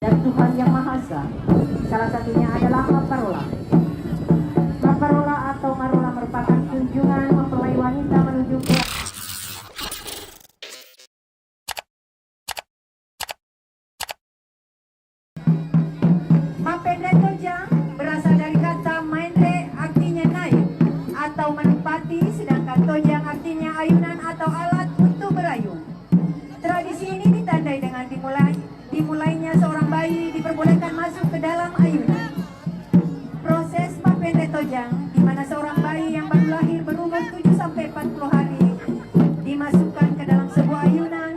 dan Tuhan Yang Maha Esa. Salah satunya adalah Maparola. Maparola atau Marola merupakan kunjungan mempelai wanita menuju ke Mapende Tojang berasal dari kata Maende artinya naik atau menempati, sedangkan Tojang artinya ayunan atau alat untuk berayun. Tradisi ini ditandai dengan dimulainya seorang bayi diperbolehkan masuk ke dalam ayunan. Proses Mapende Tojang di mana seorang bayi yang baru lahir berumur 7-40 hari dimasukkan ke dalam sebuah ayunan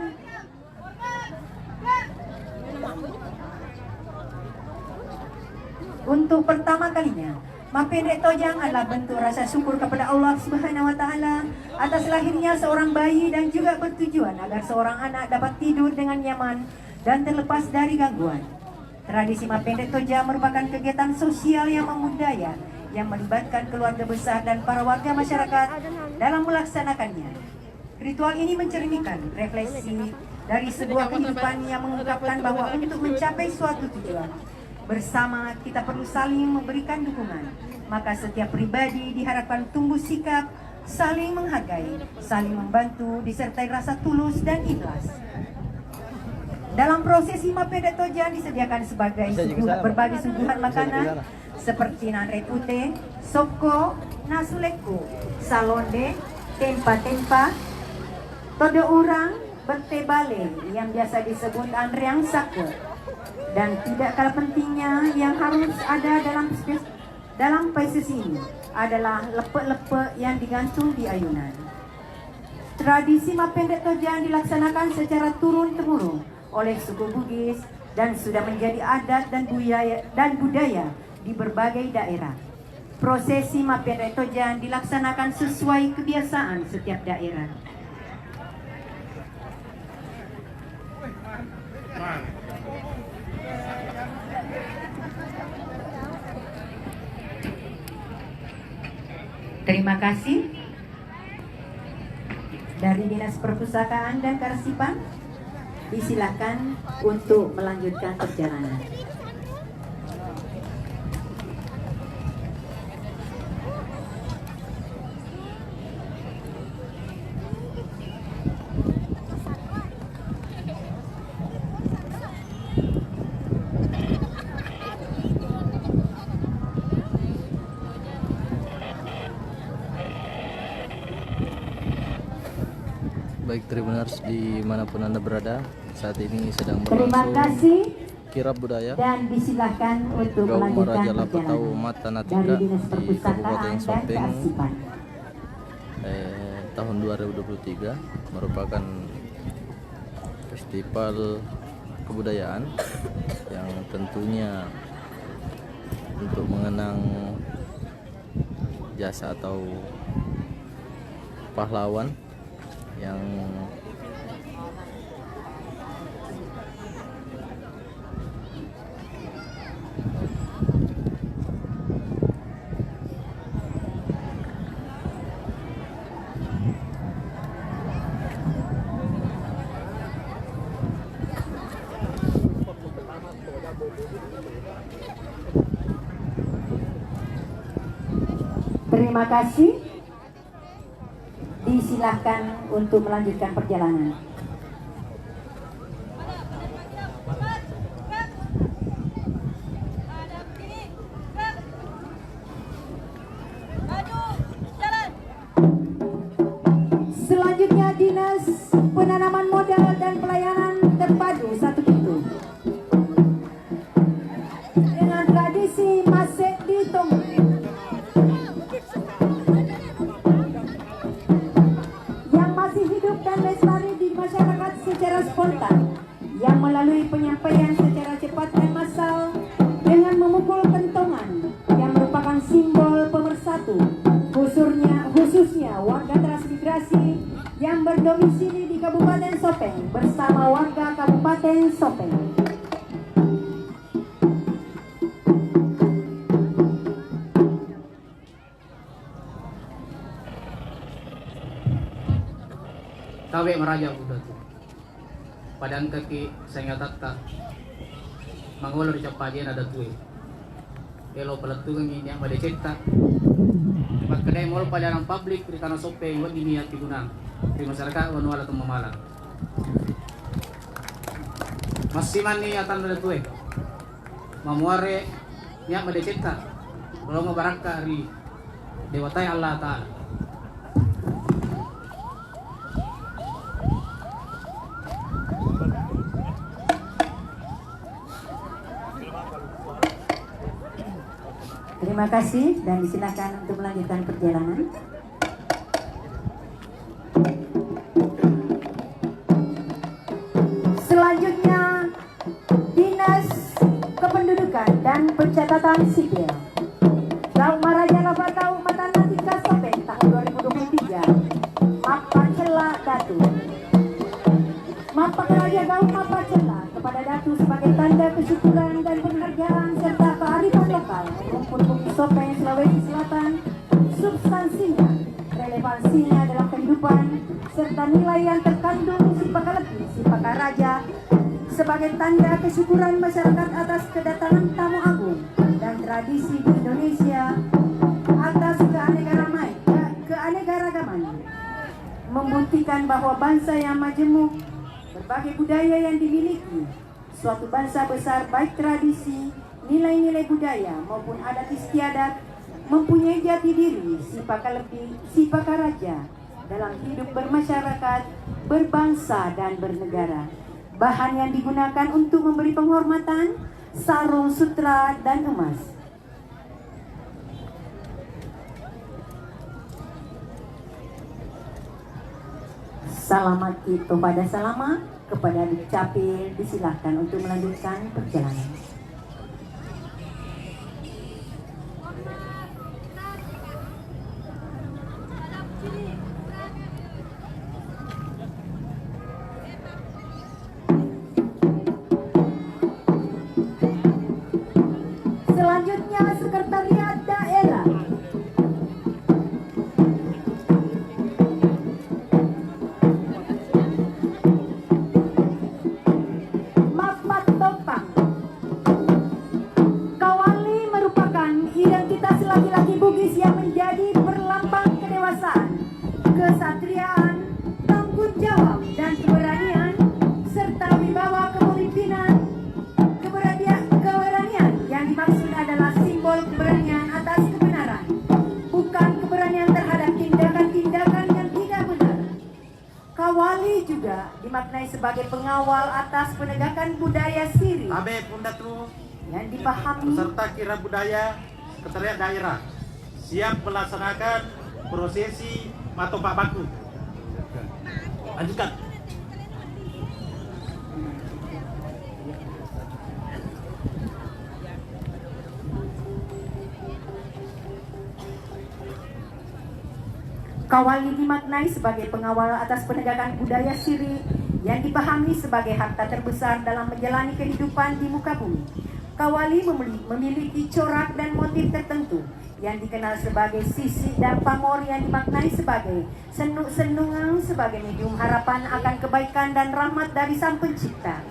untuk pertama kalinya. Mapende Tojang adalah bentuk rasa syukur kepada Allah Subhanahu wa Ta'ala atas lahirnya seorang bayi dan juga bertujuan agar seorang anak dapat tidur dengan nyaman dan terlepas dari gangguan. Tradisi Mapende Tojang merupakan kegiatan sosial yang membudaya yang melibatkan keluarga besar dan para warga masyarakat dalam melaksanakannya. Ritual ini mencerminkan refleksi dari sebuah kehidupan yang mengungkapkan bahwa untuk mencapai suatu tujuan bersama kita perlu saling memberikan dukungan. Maka setiap pribadi diharapkan tumbuh sikap, saling menghargai, saling membantu, disertai rasa tulus dan ikhlas. Dalam prosesi Mapende Tojang disediakan sebagai berbagai suguhan makanan seperti nanre putih, sopko, nasuleko, salonde, tempa-tempa, todo urang, bertebale yang biasa disebut anreang sake. Dan tidak kalah pentingnya yang harus ada dalam prosesi ini adalah lepek-lepek yang digantung di ayunan. Tradisi Mapende Tojang dilaksanakan secara turun-temurun oleh suku Bugis dan sudah menjadi adat dan budaya di berbagai daerah. Prosesi Mapende Tojang dilaksanakan sesuai kebiasaan setiap daerah. Terima kasih. Dari Dinas Perpustakaan dan Kearsipan, disilakan untuk melanjutkan perjalanan. Baik Tribuners dimanapun Anda berada, saat ini sedang Terima berlangsung kasih kirab budaya dan disilakan untuk Gaum melanjutkan Raja Lapetau perjalanan Mata dari Natika Dinas di Perpustakaan Kabupaten dan Sopeng Kearsipan. tahun 2023 merupakan festival kebudayaan yang tentunya untuk mengenang jasa atau pahlawan yang Terima kasih. Disilahkan untuk melanjutkan perjalanan. Selanjutnya Dinas Penanaman Modal dan Pelayanan Terpadu Satu Pintu. Dengan tradisi Masek Ditung dan lestari di masyarakat secara spontan yang melalui penyampaian secara cepat dan massal dengan memukul kentongan yang merupakan simbol pemersatu khususnya warga transmigrasi yang berdomisili di Kabupaten Sopeng bersama warga Kabupaten Sopeng. Tawe meraja budak tu. Padan kaki saya ngatakan mangolo di capaje ada tuh kalau pelatungan ini yang pada cetak tempat kedai mall pelayanan publik di tanah sopeng wadi niat digunakan di masyarakat wala atau mamalang masih mani atan ada tuh mamuare niat pada cetak kalau mau baraka hari dewatai Allah Ta'ala. Terima kasih dan disilakan untuk melanjutkan perjalanan. Selanjutnya Dinas Kependudukan dan Pencatatan Sipil. Gauma Raja Lafatau Matanatika Sopeng tahun 2023. Mapa Cela Datu. Mapa Raja Gauma Pacela kepada Datu sebagai tanda kesyukuran dan penghargaan serta kearifan lokal rumpun bumi Sopeng Sulawesi Selatan, substansinya, relevansinya dalam kehidupan serta nilai yang terkandung Sipaka Lebih, Sipaka Raja sebagai tanda kesyukuran masyarakat atas kedatangan tamu agung dan tradisi di Indonesia atas keanekaragaman, membuktikan bahwa bangsa yang majemuk, berbagai budaya yang dimiliki, suatu bangsa besar baik tradisi, nilai-nilai budaya maupun adat istiadat, mempunyai jati diri Sipaka Lebih, Sipaka Raja dalam hidup bermasyarakat, berbangsa dan bernegara. Bahan yang digunakan untuk memberi penghormatan, sarung sutra dan emas. Salamat itu pada salama kepada Dukcapil, disilahkan untuk melanjutkan perjalanan. Selanjutnya Sekretariat Daerah. Mapat Topang. Kawali merupakan identitas laki-laki Bugis yang menjadi perlambang kedewasaan, kesatriaan, tanggung jawab dan keberanian serta wibawa kepemimpinan. Keberanian yang dimaksud adalah simbol keberanian atas kebenaran, bukan keberanian terhadap tindakan-tindakan yang tidak benar. Kawali juga dimaknai sebagai pengawal atas penegakan budaya siri Abe Pundatu yang dipahami peserta kira budaya Sekretariat Daerah siap melaksanakan prosesi Matopak Baku. Lanjutkan. Kawali dimaknai sebagai pengawal atas penegakan budaya siri yang dipahami sebagai harta terbesar dalam menjalani kehidupan di muka bumi. Kawali memiliki corak dan motif tertentu yang dikenal sebagai sisik dan pamor yang dimaknai sebagai senung-senungan sebagai medium harapan akan kebaikan dan rahmat dari Sang Pencipta.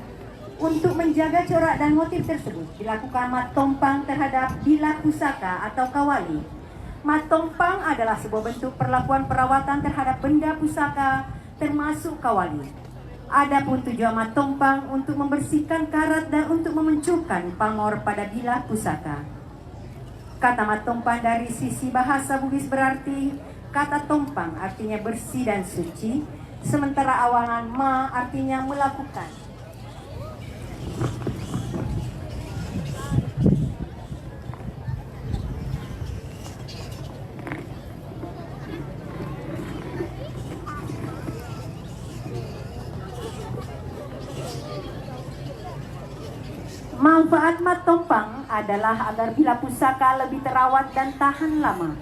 Untuk menjaga corak dan motif tersebut dilakukan mat tompang terhadap bila pusaka atau kawali. Mat tompang adalah sebuah bentuk perlakuan perawatan terhadap benda pusaka termasuk kawali. Adapun tujuan mat tompang untuk membersihkan karat dan untuk memunculkan pamor pada bilah pusaka. Kata mat tompang dari sisi bahasa Bugis berarti kata tompang artinya bersih dan suci, sementara awalan ma artinya melakukan. Manfaat mat tompang adalah agar bila pusaka lebih terawat dan tahan lama,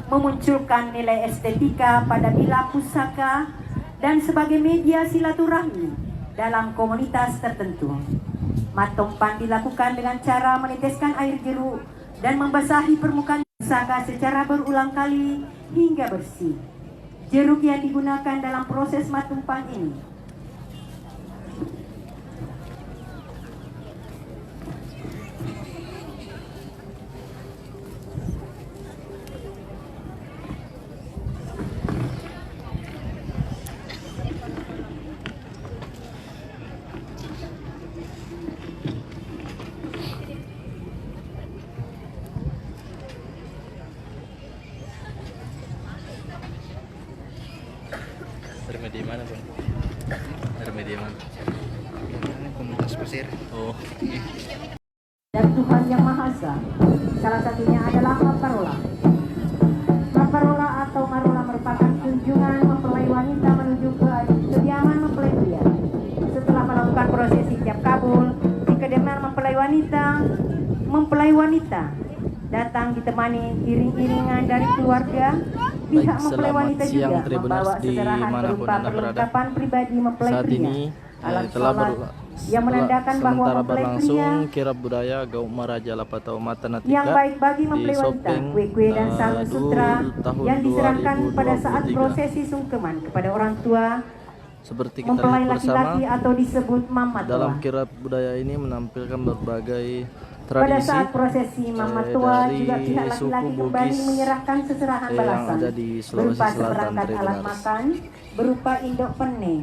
memunculkan nilai estetika pada bila pusaka, dan sebagai media silaturahmi dalam komunitas tertentu. Mat tompang dilakukan dengan cara meneteskan air jeruk dan membasahi permukaan pusaka secara berulang kali hingga bersih. Jeruk yang digunakan dalam proses mat tompang ini Remedi mana bang? Remedi mana? Komunitas pasir. Oh. Dan Tuhan Yang Maha Esa. Salah satunya adalah Maparola. Maparola atau Marola merupakan kunjungan mempelai wanita menuju ke kediaman mempelai pria. Setelah melakukan prosesi ijab kabul di kediaman mempelai wanita datang ditemani iring-iringan dari keluarga. Pihak mempelai selamat wanita siang, juga Tribuners, membawa di seserahan manapun berupa Anda berada. perlengkapan pribadi mempelai Saat pria. ini Alat telah sholat yang menandakan bahwa sementara mempelai berlangsung pria kirab budaya Gaum Maraja Lapatau Mata yang Natika baik bagi di mempelai wanita, Sopeng kue-kue dan salur sutra tahun yang diserahkan pada saat 2023. prosesi sungkeman kepada orang tua Seperti kita mempelai lihat bersama, laki-laki atau disebut mama dalam tua. kirab budaya ini menampilkan berbagai Pada tradisi saat prosesi mama tua dari juga pihak suku laki-laki Bugis kembali menyerahkan seserahan yang balasan ada di Sulawesi berupa Selatan, seperangkat alat Tribuners. makan berupa indok pene,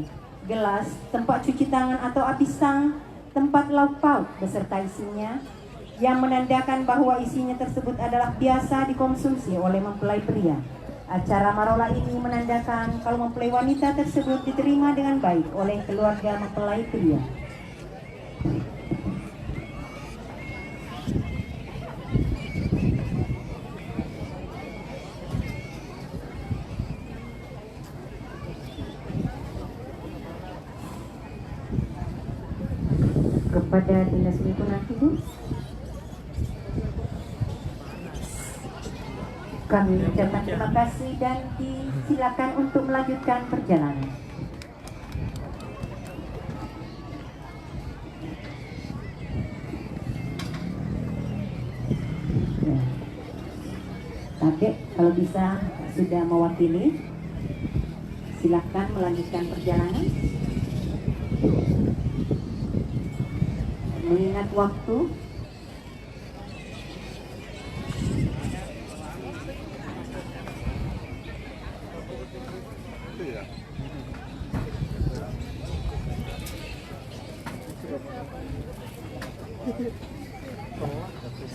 gelas, tempat cuci tangan atau apisang, tempat lauk pauk beserta isinya yang menandakan bahwa isinya tersebut adalah biasa dikonsumsi oleh mempelai pria. Acara Marola ini menandakan kalau mempelai wanita tersebut diterima dengan baik oleh keluarga mempelai pria. Kepada Dinas Lingkungan Hidup, kami ucapkan terima kasih dan disilakan untuk melanjutkan perjalanan. Ya. Kakek, kalau bisa sudah mewakili, silakan melanjutkan perjalanan. Mengingat waktu,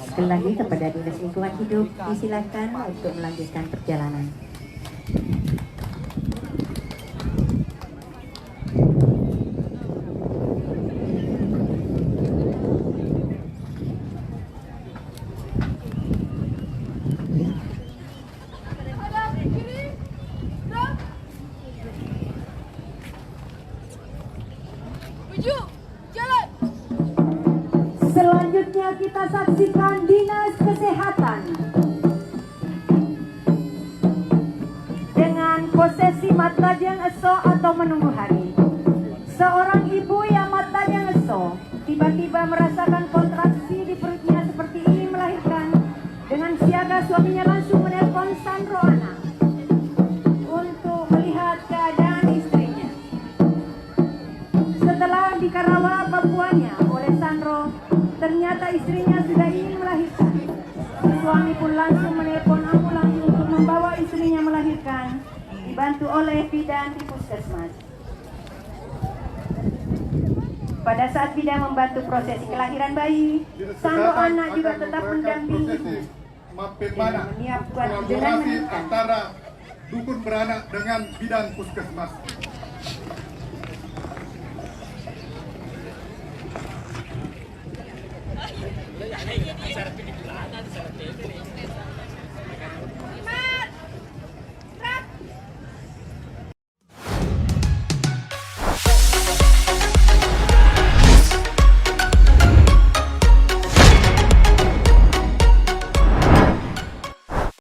sekali lagi kepada Dinas Lingkungan Hidup disilakan untuk melanjutkan perjalanan. Selanjutnya kita saksikan Dinas Kesehatan dengan prosesi matajang eso atau menunggu hari. Seorang ibu yang matajang eso tiba-tiba merasakan kontraksi di perutnya seperti ingin melahirkan. Dengan siaga suaminya langsung menelpon Sandro Ana untuk melihat keadaan istrinya. Setelah dikarawa babuannya oleh Sandro, ternyata istrinya sudah ingin melahirkan. Suami pun langsung menelpon ambulans untuk membawa istrinya melahirkan, dibantu oleh bidan di puskesmas. Pada saat bidan membantu prosesi kelahiran bayi, Sandro anak juga tetap mendampingi ibu dengan menyiapkan dengan kolaborasi menikah. antara dukun beranak dengan bidan puskesmas.